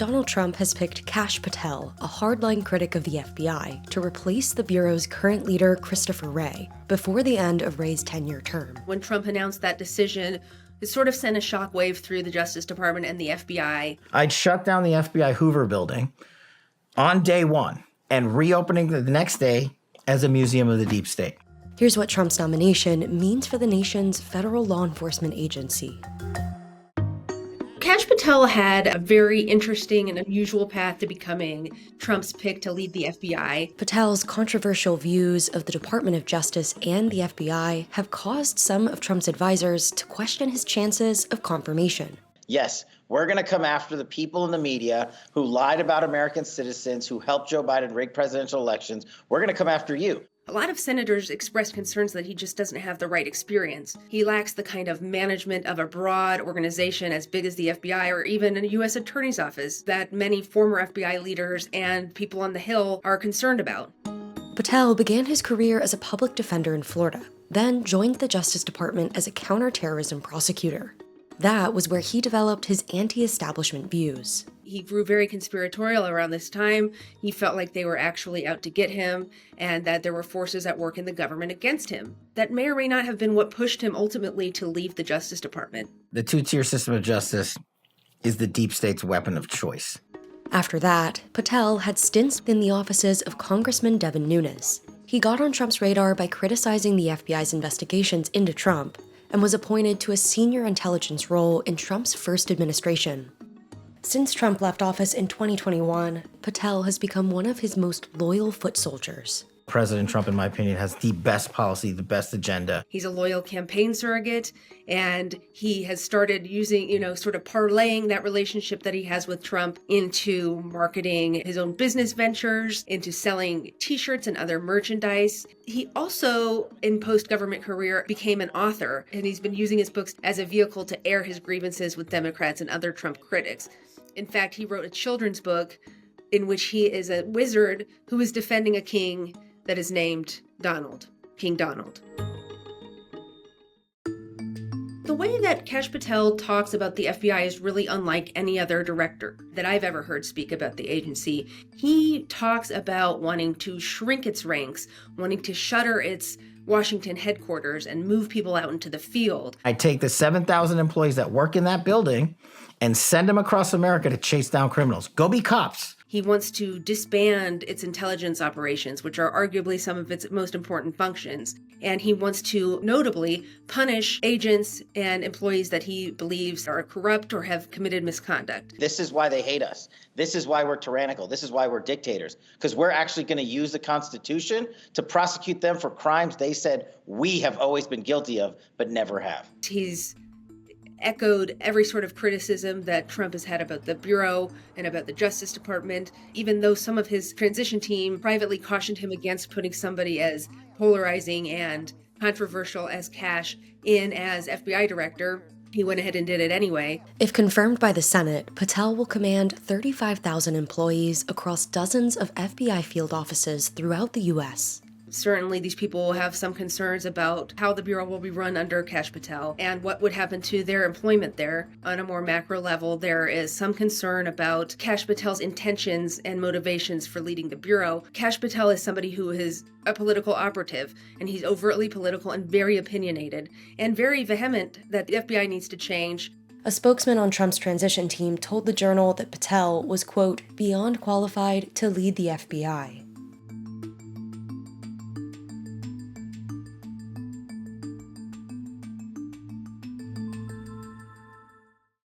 Donald Trump has picked Kash Patel, a hardline critic of the FBI, to replace the Bureau's current leader, Christopher Wray, before the end of Wray's 10-year term. When Trump announced that decision, it sort of sent a shockwave through the Justice Department and the FBI. I'd shut down the FBI Hoover building on day one and reopening the next day as a museum of the deep state. Here's what Trump's nomination means for the nation's federal law enforcement agency. Kash Patel had a very interesting and unusual path to becoming Trump's pick to lead the FBI. Patel's controversial views of the Department of Justice and the FBI have caused some of Trump's advisors to question his chances of confirmation. Yes, we're going to come after the people in the media who lied about American citizens, who helped Joe Biden rig presidential elections. We're going to come after you. A lot of senators expressed concerns that he just doesn't have the right experience. He lacks the kind of management of a broad organization as big as the FBI or even a U.S. Attorney's Office that many former FBI leaders and people on the Hill are concerned about. Patel began his career as a public defender in Florida, then joined the Justice Department as a counterterrorism prosecutor. That was where he developed his anti-establishment views. He grew very conspiratorial around this time. He felt like they were actually out to get him and that there were forces at work in the government against him. That may or may not have been what pushed him ultimately to leave the Justice Department. The two-tier system of justice is the deep state's weapon of choice. After that, Patel had stints in the offices of Congressman Devin Nunes. He got on Trump's radar by criticizing the FBI's investigations into Trump and was appointed to a senior intelligence role in Trump's first administration. Since Trump left office in 2021, Patel has become one of his most loyal foot soldiers. President Trump, in my opinion, has the best policy, the best agenda. He's a loyal campaign surrogate, and he has started using, sort of parlaying that relationship that he has with Trump into marketing his own business ventures, into selling t-shirts and other merchandise. He also, in post-government career, became an author, and he's been using his books as a vehicle to air his grievances with Democrats and other Trump critics. In fact, he wrote a children's book in which he is a wizard who is defending a king that is named Donald, King Donald. The way that Kash Patel talks about the FBI is really unlike any other director that I've ever heard speak about the agency. He talks about wanting to shrink its ranks, wanting to shutter its Washington headquarters and move people out into the field. I take the 7,000 employees that work in that building and send them across America to chase down criminals. Go be cops. He wants to disband its intelligence operations, which are arguably some of its most important functions. And he wants to notably punish agents and employees that he believes are corrupt or have committed misconduct. This is why they hate us. This is why we're tyrannical. This is why we're dictators, because we're actually going to use the Constitution to prosecute them for crimes they said we have always been guilty of, but never have. He's echoed every sort of criticism that Trump has had about the Bureau and about the Justice Department, even though some of his transition team privately cautioned him against putting somebody as polarizing and controversial as Kash in as FBI director. He went ahead and did it anyway. If confirmed by the Senate, Patel will command 35,000 employees across dozens of FBI field offices throughout the U.S. Certainly, these people will have some concerns about how the Bureau will be run under Kash Patel and what would happen to their employment there. On a more macro level, there is some concern about Kash Patel's intentions and motivations for leading the Bureau. Kash Patel is somebody who is a political operative, and he's overtly political and very opinionated and very vehement that the FBI needs to change. A spokesman on Trump's transition team told the Journal that Patel was, quote, beyond qualified to lead the FBI.